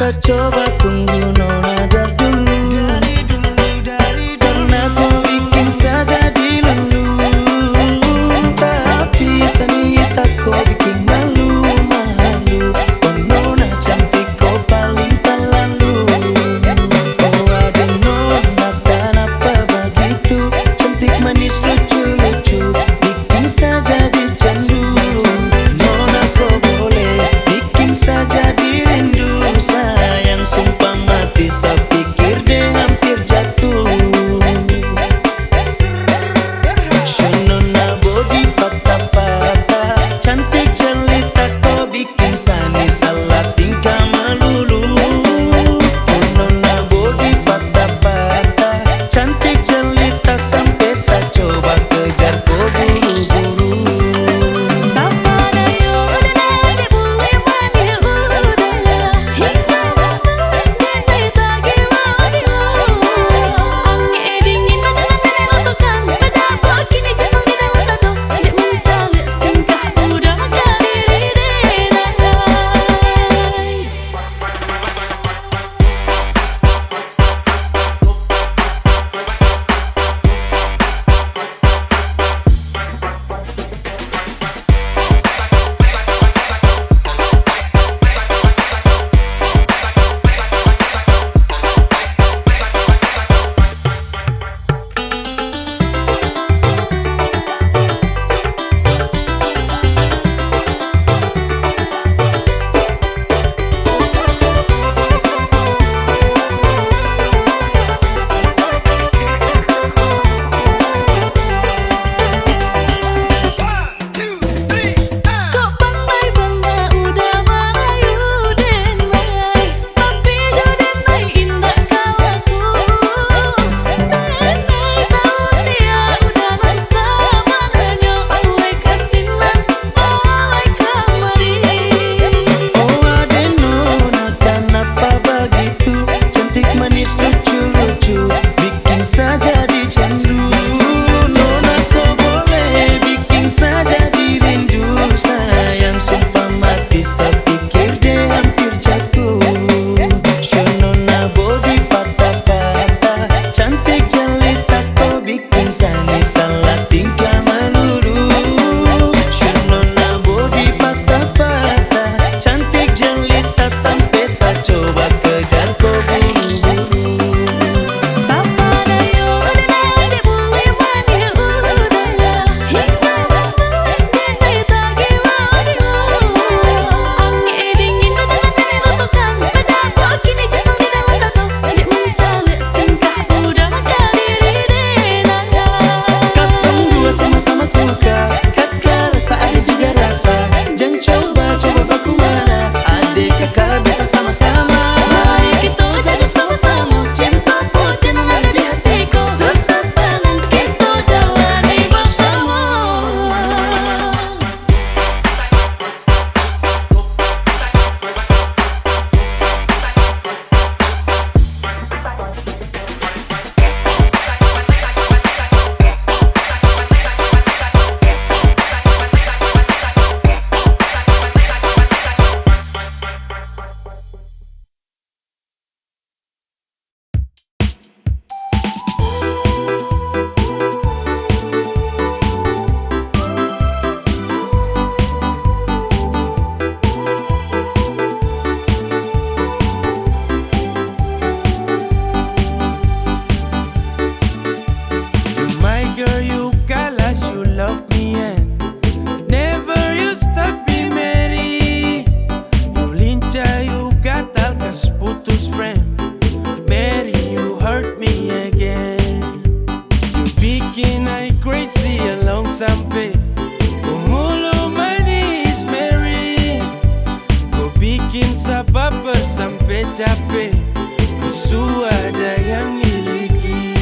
bisa coba tunggu nona dari dulu. Karena kau bikin saja dilulu. Tapi sanita kau bikin malu-malu. Oh nona cantik kau paling terlalu. Oh ada nona kenapa begitu. Cantik manis lucu-lucu bikin saja dicandu. Nona kau boleh bikin saja dirindu. Sayang sumpah mati saya pikir deh hampir jatuh. Nona body patah-patah cantik jelita kau bikin sani salah tingkah melulu. Nona body patah-patah cantik jelita sampai saya coba kejar kau buru-buru. Sampai umulu manis Mary, kau bikin sabab sampai capek. Ku ada yang miliki.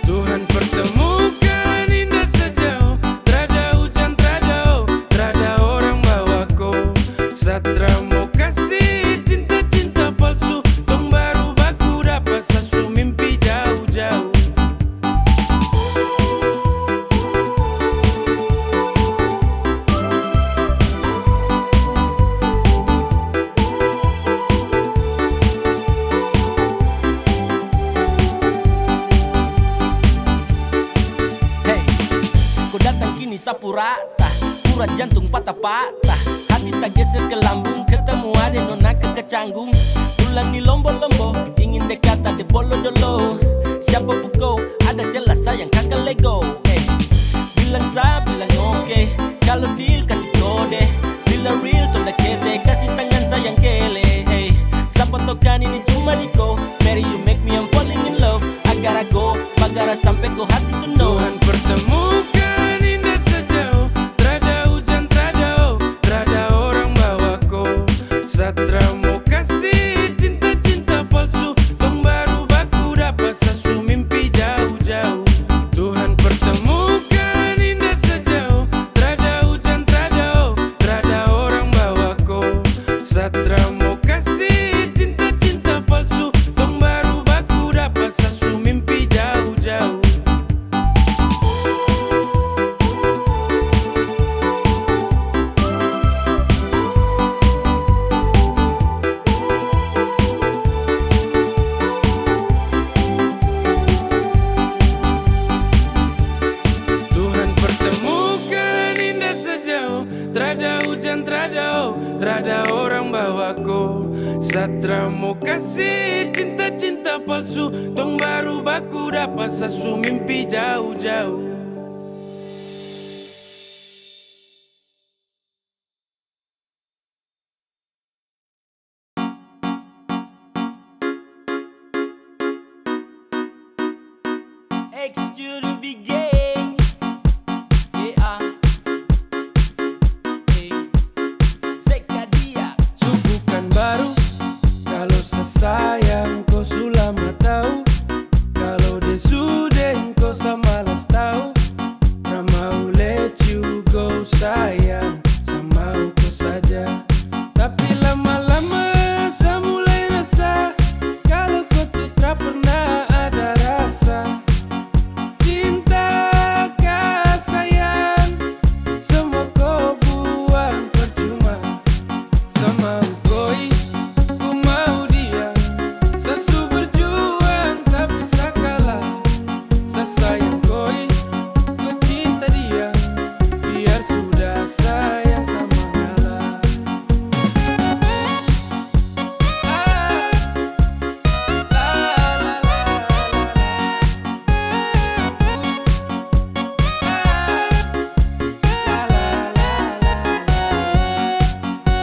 Tuhan pertemukan indah sejauh. Trada hujan, trada orang bawa kau. Satra mau kasih cinta-cinta palsu. Tong baru baku dapat sasu mimpi jauh-jauh. sapu rata, urat jantung patah-patah, hati tak geser ke lambung, ketemu ada nona kecanggung. Ulang di lombo-lombo, ingin dekat ada bolo-dolo. Siapa buko, ada jelas sayang kakak lego. Bilang sa, bilang oke, kalau deal kasih kode. Bila real tanda kete, kasih tangan sayang kele. Siapa tokan ini cuma diko, Mary you make me I'm falling in love. Agar aku, bagara sampai ko hati to know. Tuhan pertemukan indah sejauh, trada hujan, trada orang bawaku. Satra mau kasih cinta-cinta palsu, tong baru baku dapat sesu mimpi jauh-jauh. Tuhan pertemukan indah sejauh, trada hujan, trada orang bawaku. Satra mau kasih cinta-cinta palsu, tong baru baku dapat sesu mimpi jauh-jauh. Tuhan pertemukan indah sejauh, trada hujan, trada orang bawaku. Satra mau kasih cinta-cinta palsu, tong baru baku dapat sesu mimpi jauh-jauh. X to be gay. Yeah. Zekadia. Subukan baru, kalau sesayang kau sudah tahu. Kalau desudeng kau samalas tahu. Nah mau let you go sayang, sama kau saja. Tapi lama-lama saya mulai rasa, kalau kau tuh tak pernah ada rasa. Cinta kah sayang, semua kau buang percuma. Sama koi, ku mau dia. Sesu berjuang tapi sakalah. Sesayang koi, ku cinta dia. Biar sudah sayang sama ngalah.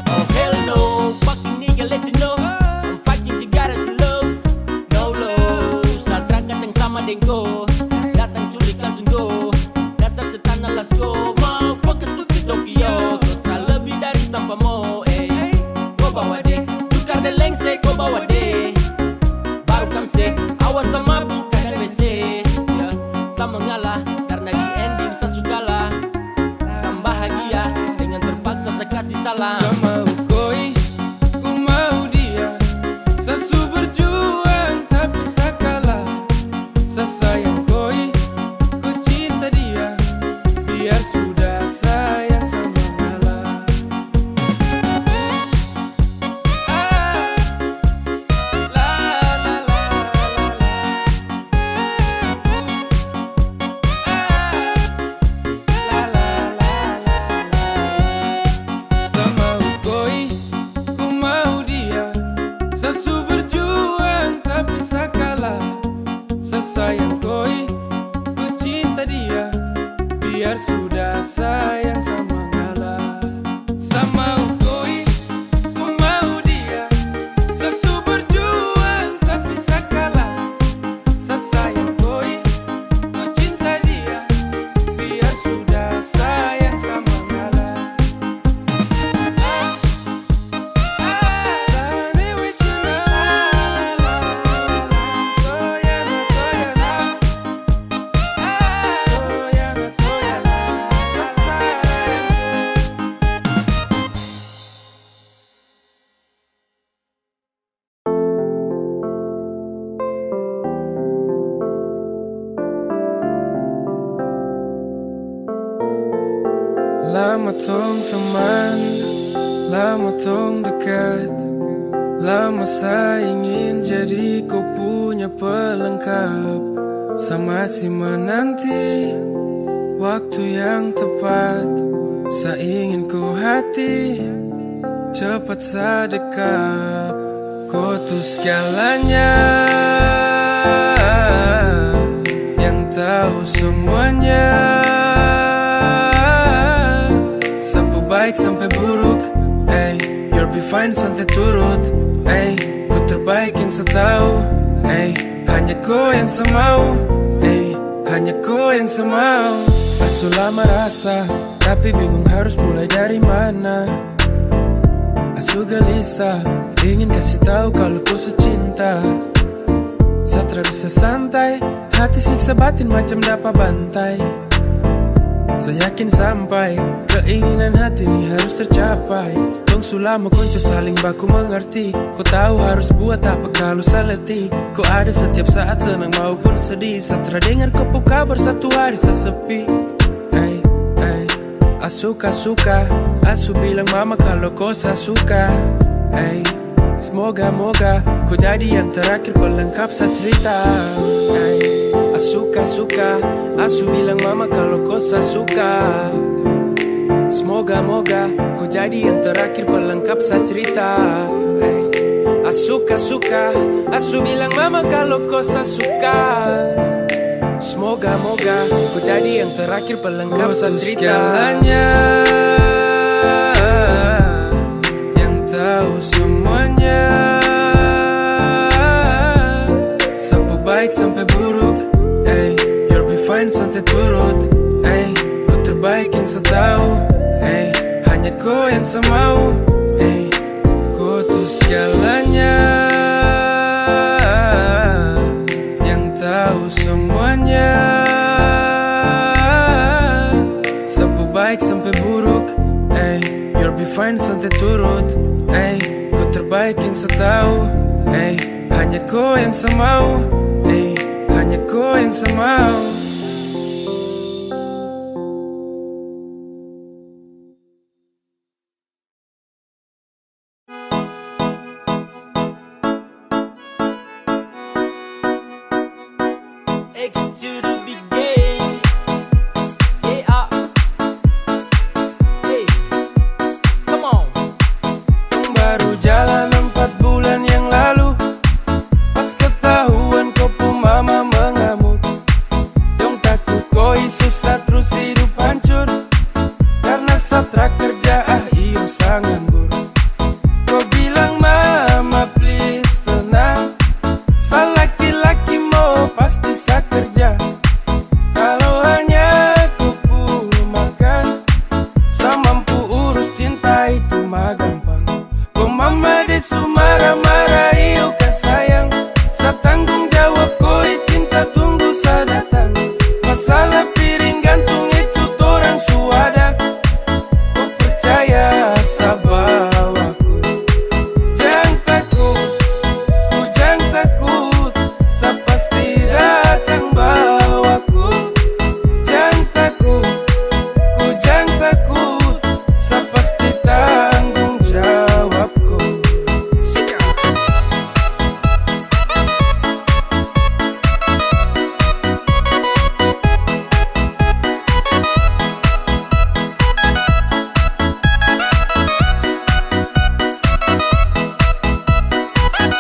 Oh hell no, fucking nigga let you know I'm fighting together to love. No love, saat terangkat yang sama dengko, datang culik langsung go. Dasar setan alas go, motherfucker stupid Tokyo. Kau tak lebih dari sampah mo, Kau bawa deh, tukar deh lengse, kau bawa deh. Baru kamse, awas sama buka dan WC ya. Sama ngalah, karena di ending saya sukalah. Kan bahagia, dengan terpaksa saya kasih salah. Sama koi, ku mau dia. Sesu berjuang tapi sakalah. Sesayang koi, ku cinta dia. Biar sudah sayang sama ngalah. La la la Sama koi, ku mau dia. Sesu berjuang tapi sakalah. Sesayang koi, ku cinta dia. Biar sudah sayang sama ngalah. Sama koi, ku mau dia. Sesu berjuang tapi sakalah. Sesayang koi, ku cinta dia. Biar sudah sayang sama ngalah. Lama tong teman, lama tong dekat. Lama saya ingin jadi kau punya pelengkap. Saya masih menanti Waktu yang tepat, saya ingin ku hati cepat sedekap. Kau tuh segalanya, yang tahu semuanya. Sapu baik sampai buruk, you'll be fine santai turut. Ku terbaik yang setahu, hanya kau yang semau, hanya kau yang semau. Asu lama rasa, tapi bingung harus mulai dari mana. Asu gelisah, ingin kasih tahu kalau ku secinta. Satra bisa santai, hati siksa batin macam dapat bantai. Saya yakin sampai, keinginan hati ini harus tercapai. Dong sulama konco saling baku mengerti. Kau tahu harus buat apa kalau seleti. Kau ada setiap saat senang maupun sedih. Satra dengar kau kabar satu hari saya sepi. Asu suka, asu bilang mama kalau kau suka. Semoga-moga kau jadi yang terakhir pelengkap saya cerita. Asu suka, asu bilang mama kalau kau suka. Semoga-moga kau jadi yang terakhir pelengkap saya cerita. Asu suka, asu bilang mama kalau kau suka. Semoga-moga kau jadi yang terakhir pelengkap saya cerita. Segalanya, yang tahu semuanya. Sapu baik sampai buruk, you'll be fine santai turut. Kau terbaik yang setahu, hanya kau yang semau. Kau tuh segalanya, yang tahu semuanya. Sapu baik sampai buruk, you'll be fine santai turut. Kau terbaik yang setahu, hanya kau yang semau, hanya kau yang semau. X to the big game. Yeah. Hey. Come on. Baru jalan 4 bulan yang lalu, pas ketahuan kau pun mama mengamuk. Dong takut kau susah terus hidup hancur, karena satra kerja iyo sangat buruk. Kau bilang mama please tenang, laki-laki mau pasti saya kerja. Kalau hanya kupu makan, saya mampu urus cinta itu mah gampang. Kau mama desu marah-marah iyo kan sayang, saya tanggung jawab kau cinta tunggu saya datang. Masalah piring gantung itu torang suada, kau percaya saya bawaku. Jangan takut, ku jangan takut, saya pasti datang bawaku. Jangan takut, ku jangan takut, saya pasti tanggung jawabku.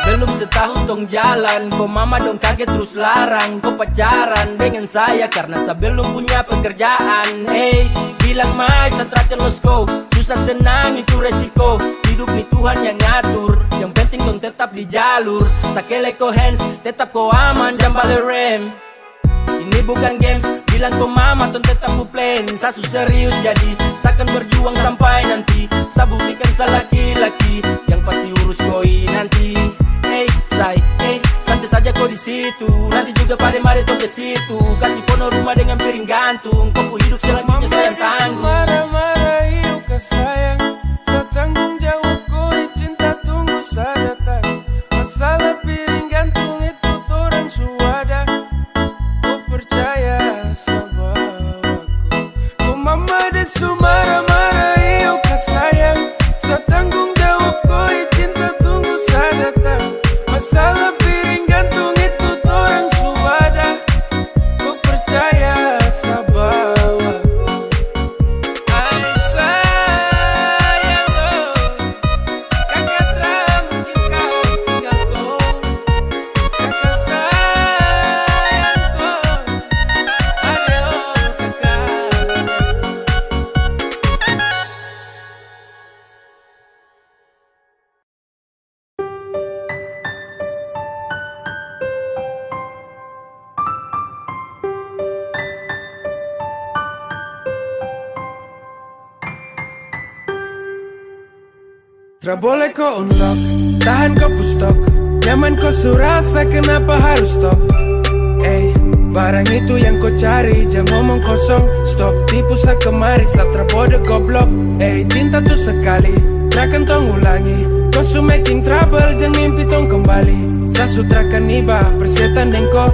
Belum setahun dong jalan, kau mama dong kaget terus larang. Kau pacaran dengan saya karena saya belum punya pekerjaan. Bilang mai saya terakhir los go, susah senang itu resiko. Hidup nih Tuhan yang ngatur, yang penting dong tetap di jalur. Sakele ko hands, tetap kau aman dan balik rem. Ini bukan games, bilang kau mama ton tetap ku plan. Saya serius jadi, saya akan berjuang sampai nanti. Saya buktikan saya laki-laki, yang pasti urus koi nanti. Santai saja kau di situ, nanti juga pada mari tong ke situ. Kasih pono rumah dengan piring gantung, kau pu hidup selanjutnya saya yang tanggung. Marah-marah iyo ke sayang, saya tanggung jawab kau cinta tunggu saya datang. Masalah piring gantung itu torang suada, kau percaya sama aku. Kau mama desu marah-marah iyo ke sayang, saya tanggung jawab kau cinta tunggu saya datang. Masalah piring gantung itu torang suada, kau percaya sama aku. Tra boleh kau unlock, tahan kau pustok. Nyaman kau surasa, kenapa harus stop? Barang itu yang kau cari, jangan ngomong kosong. Stop, tipu kemari, satra bodoh goblok. Cinta tuh sekali, takkan tong ulangi. Kau su making trouble, jangan mimpi tong kembali. Sa sutrakan iba, persetan dengko.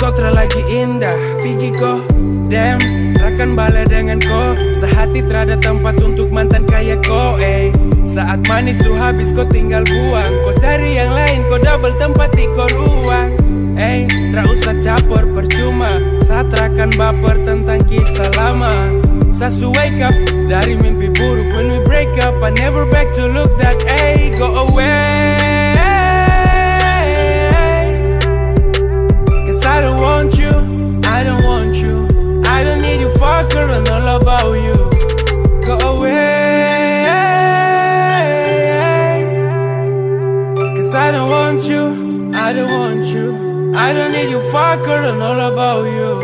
Kau lagi indah, pergi kau. Damn, takkan balik dengan kau. Sehati terada tempat untuk mantan kayak kau. Saat manis su habis kau tinggal buang. Kau cari yang lain, kau double tempat di kau ruang. Tak usah capor percuma. Saat akan baper tentang kisah lama. Sasu wake up dari mimpi buruk. When we break up, I never back to look that. Go away. Cause I don't want you, I don't want you. I don't need you fucker and all about you. Go away. Cause I don't want you, I don't want you. I don't need you fucker and all about you.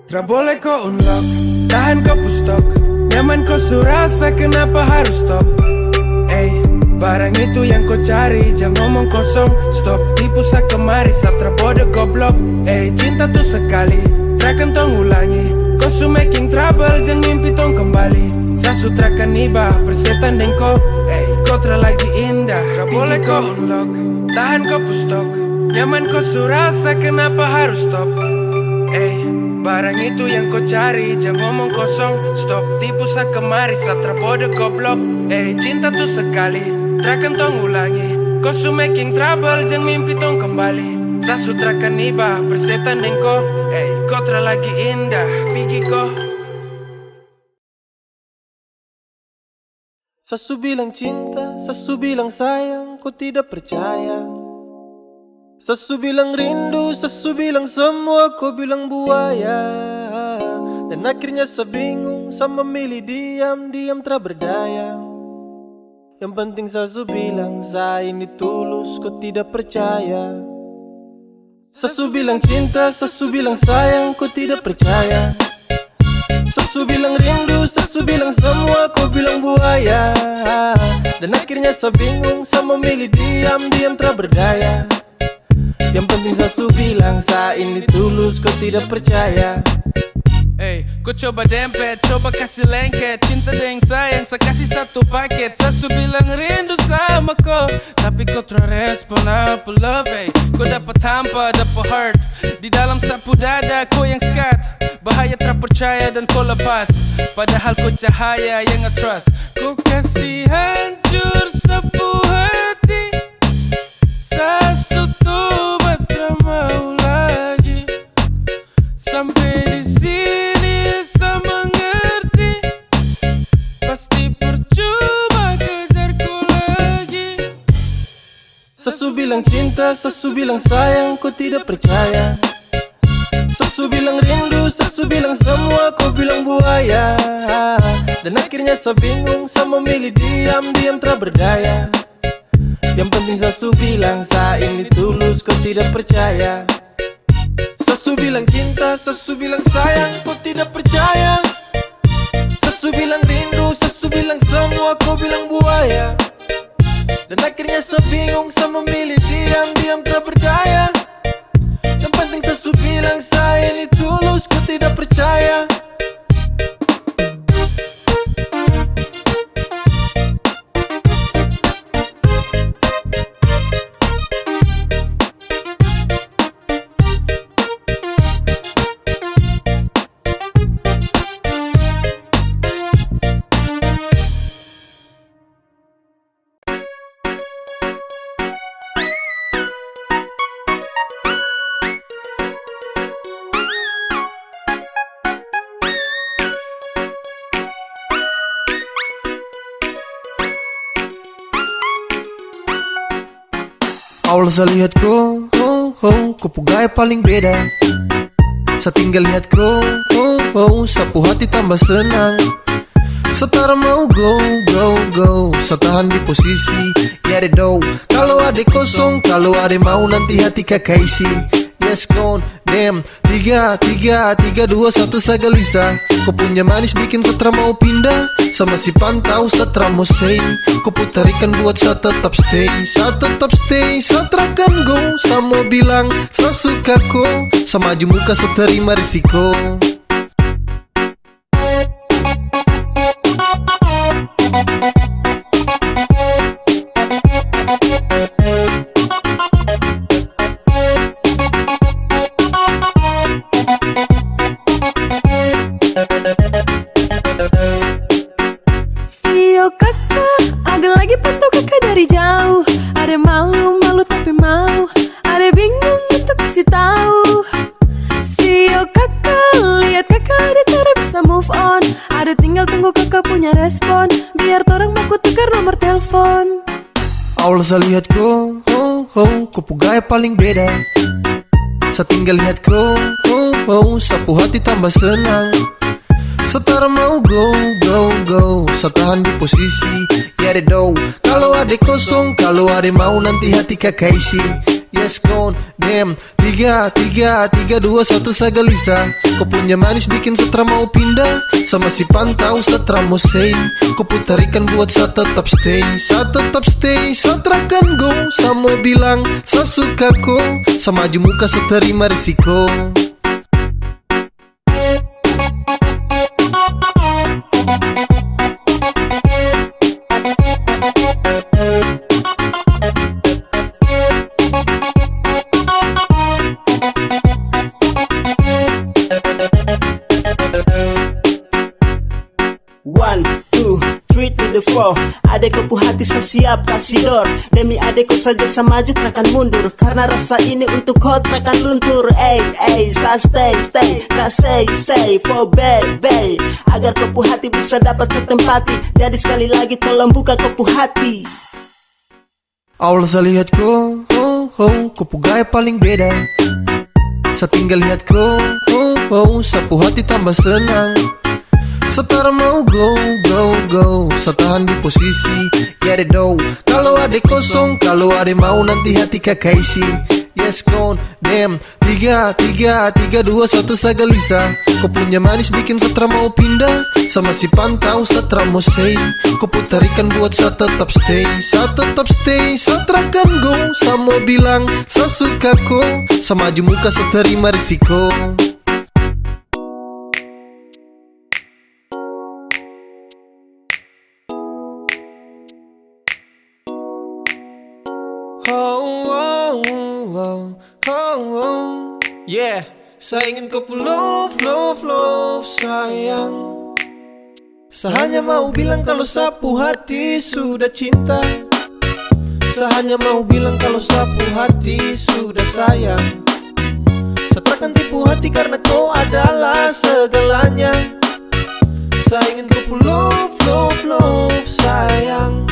Tra boleh kau unlock, tahan kau pustok. Nyaman kau surasa, kenapa harus stop? Barang itu yang kau cari, jangan ngomong kosong. Stop, tipu kemari, satra bodoh goblok. Cinta tuh sekali, takkan tong ulangi. Kau su making trouble, jangan mimpi tong kembali. Sa sutrakan iba, persetan dengko. Kau lagi indah, tra boleh kau unlock, tahan kau pustok. Nyaman kau surasa, kenapa harus stop? Barang itu yang kau cari, jangan ngomong kosong. Stop, tipu kemari, satra bodoh goblok. Cinta tuh sekali, takkan tong ulangi. Kau su making trouble, jangan mimpi tong kembali. Sa sutrakan iba, persetan dengko. Kau lagi indah, pergi kau. Sasu bilang cinta, sasu bilang sayang, kau tidak percaya. Sasu bilang rindu, sasu bilang semua, kau bilang buaya. Dan akhirnya saya bingung, saya memilih diam-diam tak berdaya. Yang penting sasu bilang, saya ini tulus, kau tidak percaya. Sasu bilang cinta, sasu bilang sayang, kau tidak percaya. Sasu bilang rindu, sasu bilang semua, kau bilang buaya. Dan akhirnya saya bingung, saya memilih diam-diam tak berdaya. Yang penting sasu bilang, saya ini tulus, kau tidak percaya. Kau coba dempet, coba kasih lengket. Cinta dengan sayang, saya kasih satu paket. Sasu bilang rindu sama kau, tapi kau respon apa love. Kau dapat hampa, dapat heart. Di dalam sapu dada, kau yang skat. Bahaya tak percaya dan kau lepas. Padahal kau cahaya yang nge-trust. Kau kasih hancur sapu hati. Sasu tuh tak mau lagi. Sampai di sini saya mengerti. Pasti percuma kejarku lagi. Sasu bilang cinta, sasu bilang sayang, kau tidak percaya. Sasu bilang rindu, sasu bilang semua, kau bilang buaya. Dan akhirnya saya bingung, saya memilih diam-diam tak berdaya. Yang penting sasu bilang, saya ini tulus, kau tidak percaya. Sasu bilang cinta, sasu bilang sayang, kau tidak percaya. Sasu bilang rindu, sasu bilang semua, kau bilang buaya. Dan akhirnya saya bingung, saya memilih diam-diam tak berdaya. Yang penting sasu bilang, saya ini tulus, kau tidak percaya. Awal saya lihat kau, kau pugai paling beda. Saya tinggal lihat kau, sapu hati tambah senang. Setara mau go, saya tahan di posisi, ya ada do. Kalau ada kosong, kalau ada mau nanti hati kakak isi. Yes con damn 3, 2, 1 saya gelisah. Kau punya manis bikin Satra mau pindah. Sama si pantau Satra mau say. Kau putarikan buat saya tetap stay. Saya tetap stay, Satra kan go. Saya mau bilang saya suka kau. Sama maju muka saya terima risiko. Sio kakak, ada lagi pantau kakak dari jauh. Ada malu tapi mau. Ada bingung untuk kasih tahu. Sio kakak, lihat kakak ada cara bisa move on. Ada tinggal tunggu kakak punya respon. Biar torang mau ku tukar nomor telepon. Awal saya lihat kau, kau gaya paling beda. Saya tinggal lihat kau, sapu hati tambah senang. Setara mau go, saya tahan di posisi. Ya deh do, kalau ada kosong, kalau ada mau nanti hati kakak isi. Yes con damn 3, 2, 1 saya gelisah. Kau punya manis bikin Satra mau pindah. Sama si pantau Satra mau say. Kau putarikan buat saya tetap stay. Saya tetap stay, Satra kan go. Saya mau bilang saya suka kau. Saya maju muka saya terima risiko. One, two, three to the four. Adekku pu hati saya siap kasih door. Demi adekku saja saya maju takkan mundur. Karena rasa ini untuk kau takkan luntur. Saya stay, tak say for baby. Agar kau pu hati bisa dapat setempati. Jadi sekali lagi tolong buka kau pu hati. Awal saya lihat kau, kau gaya paling beda. Saya tinggal lihat kau, sapu hati tambah senang. Setara mau go, saya tahan di posisi. Ya deh do, kalau ada kosong, kalau ada mau nanti hati kakak isi. Yes con damn 3, 2, 1 saya gelisah. Kau punya manis bikin Satra mau pindah. Sama si pantau Satra mau say. Kau putarikan buat saya tetap stay. Saya tetap stay, Satra kan go. Saya mau bilang saya suka kau. Saya maju muka saya terima risiko. Yeah, saya ingin kau love sayang. Saya hanya mau bilang kalau sapu hati sudah cinta. Saya hanya mau bilang kalau sapu hati sudah sayang. Saya takkan tipu hati karena kau adalah segalanya. Saya ingin kau love sayang.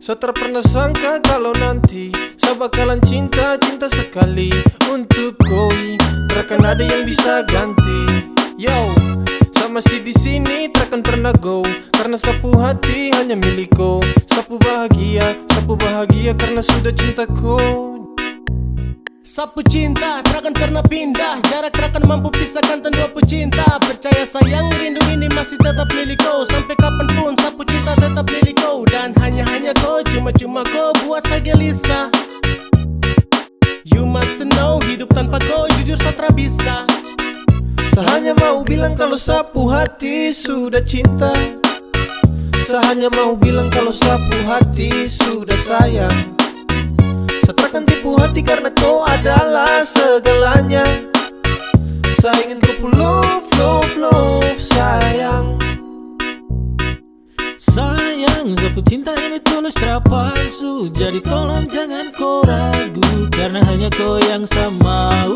Saya tak pernah sangka kalau nanti saya bakalan cinta sekali untuk koi. Takkan ada yang bisa ganti. Yo, saya masih di sini takkan pernah go. Karena sapu hati hanya milikku. Sapu bahagia karena sudah cintaku. Sapu cinta takkan pernah pindah. Jarak takkan mampu pisahkan dua pecinta. Percaya sayang rindu ini masih tetap milikku. Sampai kapanpun sapu cinta tetap milikku. Dan hanya kau, cuma kau buat saya gelisah. You must know, hidup tanpa kau jujur Satra bisa. Saya hanya mau bilang kalau sapu hati sudah cinta. Saya hanya mau bilang kalau sapu hati sudah sayang. Saya takkan tipu hati karena kau adalah segalanya. Saya ingin kau love sayang. Sayang, sapu cinta ini tulus tak palsu. Jadi tolong jangan kau ragu. Karena hanya kau yang saya mau.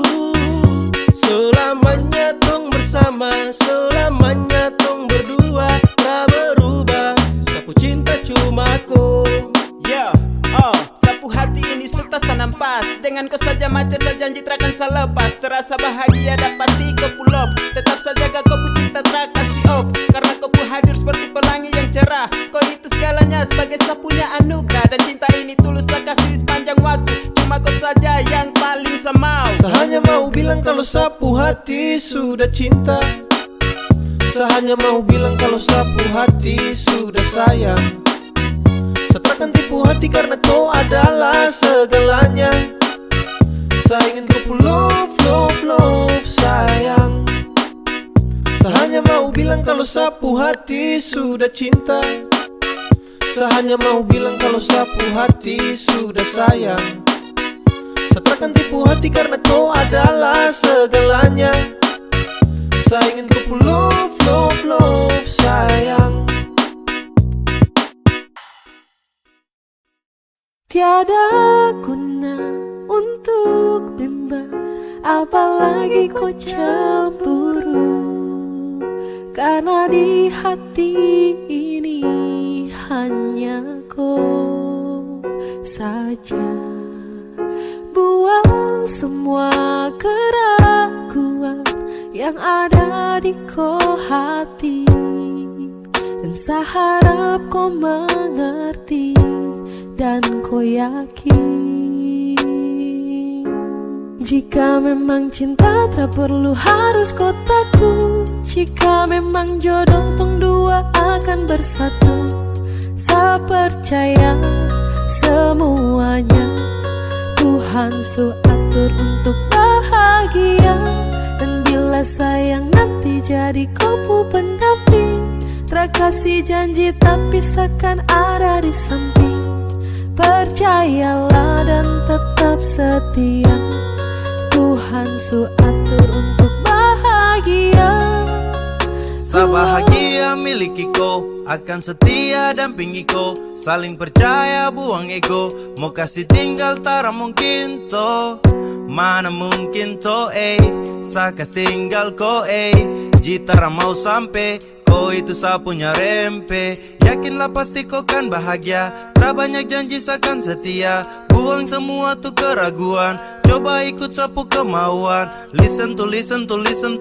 Selamanya tong bersama, selamanya tong berdua. Tak berubah, sapu cinta cuma kau. Yeah, sapu hati ini serta tanam pas. Dengan kau saja maca saya janji takkan saya lepas. Terasa bahagia dapati kau pull off. Tetap saja kau pu cinta tak kasih off. Karena kau pu hadir seperti pelangi yang cerah. Kau itu segalanya sebagai sapunya anugerah. Dan cinta ini tulus saya kasih sepanjang waktu. Cuma kau saja yang paling saya mau. Saya hanya mau bilang kalau sapu hati sudah cinta. Saya hanya mau bilang kalau sapu hati sudah sayang. Saya takkan tipu hati karena kau adalah segalanya. Saya ingin kau love, love, love sayang. Saya hanya mau bilang kalau sapu hati sudah cinta. Saya hanya mau bilang kalau sapu hati sudah sayang. Saya takkan tipu hati karena kau adalah segalanya. Saya ingin kau love, love, love sayang. Tiada guna untuk bimbang, apalagi kau cemburu. Karena di hati ini hanya kau saja. Buang semua keraguan yang ada di kau hati, dan saya harap kau mengerti dan kau yakin. Jika memang cinta tak perlu harus kau takut. Jika memang jodoh tong dua akan bersatu. Saya percaya semuanya Tuhan su atur untuk bahagia. Dan bila sayang nanti jadi kau pendamping, terkasih janji tapi seakan ada di samping. Percayalah dan tetap setia, Tuhan su atur untuk bahagia. Sabahagia miliki kau, akan setia dampingi kau. Saling percaya buang ego, mau kasih tinggal tara mungkin to. Mana mungkin to saya kasih tinggal kau Jitara mau sampai, kau itu saya punya rempe. Yakinlah pasti kau kan bahagia, tak banyak janji seakan setia. Buang semua tuh keraguan, coba ikut sapu kemauan. Listen to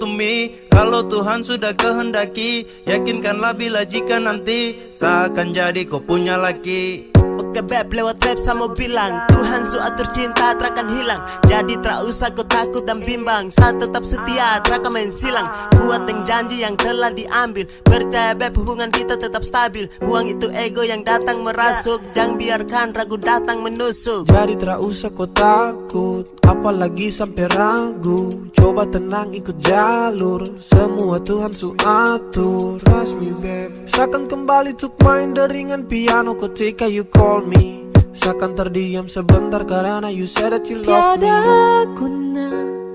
me. Kalau Tuhan sudah kehendaki, yakinkanlah bila jika nanti saya akan jadi kau punya laki. Oke beb, lewat rap saya mau bilang, Tuhan su atur cinta terakan hilang. Jadi tak usah kau takut dan bimbang, saya tetap setia terakan main silang. Kuat yang janji yang telah diambil, percaya beb hubungan kita tetap stabil. Buang itu ego yang datang merasuk, jangan biarkan ragu datang menusuk. Jadi tak usah kau takut, apalagi sampai ragu. Coba tenang ikut jalur, semua Tuhan su atur. Trust me babe. Seakan kembali tuk main deringan piano ketika you call me. Seakan terdiam sebentar karena you said that you love me. Tiada guna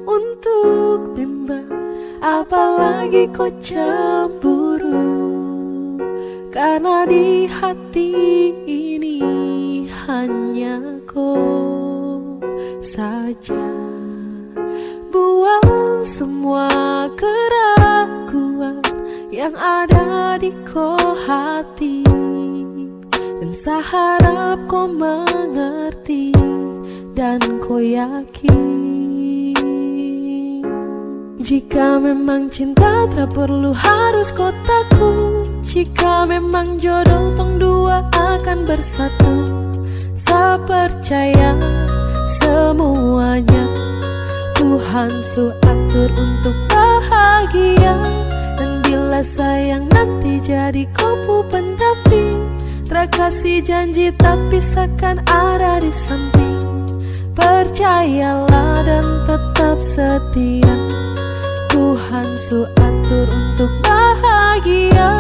untuk bimbang, apalagi kau cemburu. Karena di hati ini hanya kau saja. Buang semua keraguan yang ada di kau hati, dan saya harap kau mengerti dan kau yakin. Jika memang cinta tak perlu harus kau takut. Jika memang jodoh tong dua akan bersatu. Saya percaya semuanya Tuhan su atur untuk bahagia. Dan bila sayang nanti jadi kau pendamping, terkasih janji tapi seakan ada di samping. Percayalah dan tetap setia, Tuhan su atur untuk bahagia.